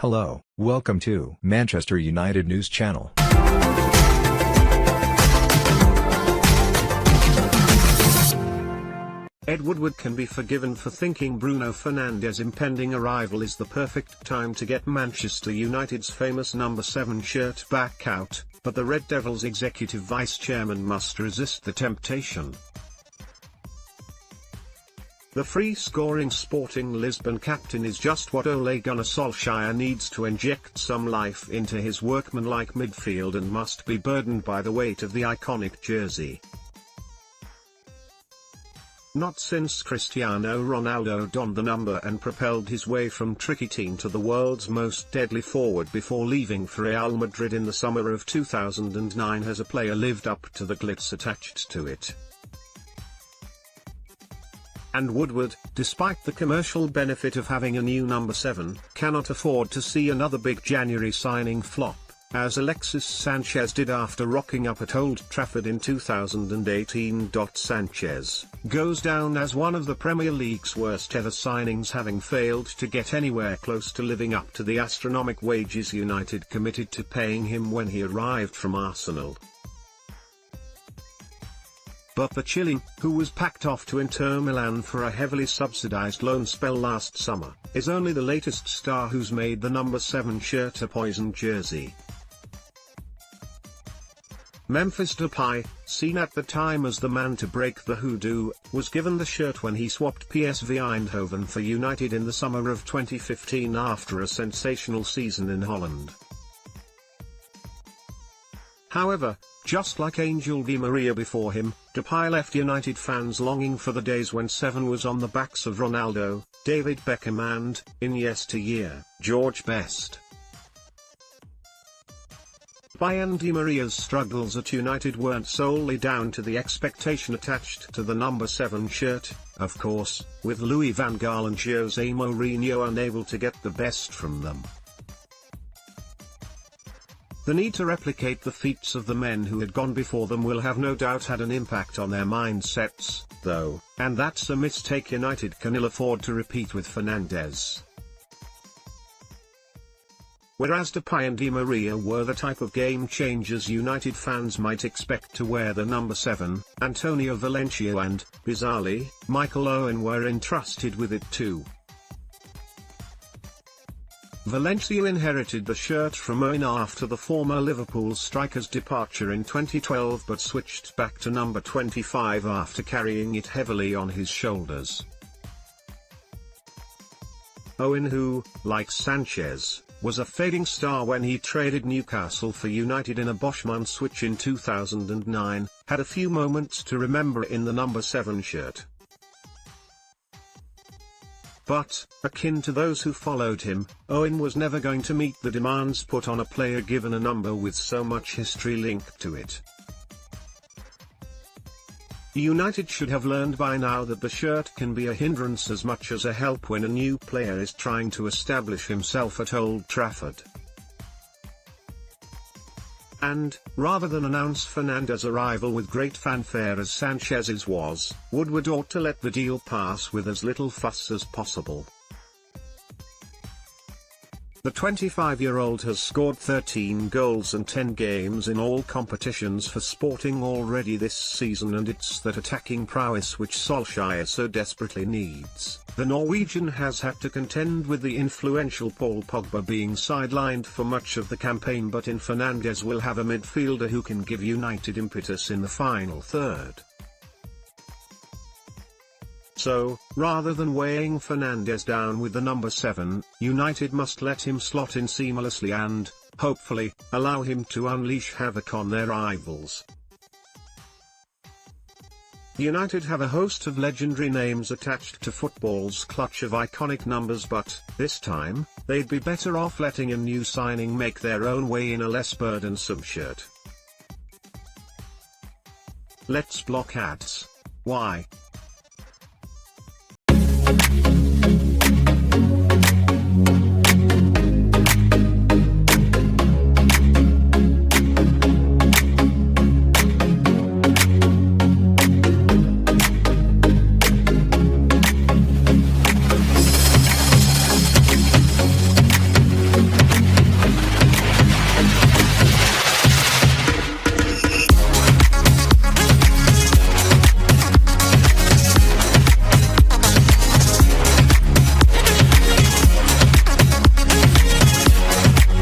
Hello, welcome to Manchester United News Channel. Ed Woodward can be forgiven for thinking Bruno Fernandes' impending arrival is the perfect time to get Manchester United's famous number 7 shirt back out, but the Red Devils executive vice chairman must resist the temptation. The free-scoring Sporting Lisbon captain is just what Ole Gunnar Solskjaer needs to inject some life into his workman-like midfield and must be burdened by the weight of the iconic jersey. Not since Cristiano Ronaldo donned the number and propelled his way from tricky team to the world's most deadly forward before leaving for Real Madrid in the summer of 2009 has a player lived up to the glitz attached to it. And Woodward, despite the commercial benefit of having a new number 7, cannot afford to see another big January signing flop, as Alexis Sanchez did after rocking up at Old Trafford in 2018. Sanchez goes down as one of the Premier League's worst ever signings, having failed to get anywhere close to living up to the astronomic wages United committed to paying him when he arrived from Arsenal. But the Chilean, who was packed off to Inter Milan for a heavily subsidised loan spell last summer, is only the latest star who's made the number 7 shirt a poison jersey. Memphis Depay, seen at the time as the man to break the hoodoo, was given the shirt when he swapped PSV Eindhoven for United in the summer of 2015 after a sensational season in Holland. However, just like Angel Di Maria before him, Depay left United fans longing for the days when 7 was on the backs of Ronaldo, David Beckham and, in yesteryear, George Best. Depay and Di Maria's struggles at United weren't solely down to the expectation attached to the number 7 shirt, of course, with Louis van Gaal and Jose Mourinho unable to get the best from them. The need to replicate the feats of the men who had gone before them will have no doubt had an impact on their mindsets, though, and that's a mistake United can ill afford to repeat with Fernandes. Whereas Depay and Di Maria were the type of game changers United fans might expect to wear the number 7, Antonio Valencia and, bizarrely, Michael Owen were entrusted with it too. Valencia inherited the shirt from Owen after the former Liverpool striker's departure in 2012 but switched back to number 25 after carrying it heavily on his shoulders. Owen, who, like Sanchez, was a fading star when he traded Newcastle for United in a Boschman switch in 2009, had a few moments to remember in the number 7 shirt. But, akin to those who followed him, Owen was never going to meet the demands put on a player given a number with so much history linked to it. United should have learned by now that the shirt can be a hindrance as much as a help when a new player is trying to establish himself at Old Trafford. And, rather than announce Fernandes' arrival with great fanfare as Sanchez's was, Woodward ought to let the deal pass with as little fuss as possible. The 25-year-old has scored 13 goals and 10 games in all competitions for Sporting already this season, and it's that attacking prowess which Solskjaer so desperately needs. The Norwegian has had to contend with the influential Paul Pogba being sidelined for much of the campaign, but in Fernandes will have a midfielder who can give United impetus in the final third. So, rather than weighing Fernandes down with the number 7, United must let him slot in seamlessly and, hopefully, allow him to unleash havoc on their rivals. United have a host of legendary names attached to football's clutch of iconic numbers, but, this time, they'd be better off letting a new signing make their own way in a less burdensome shirt. Let's block ads. Why?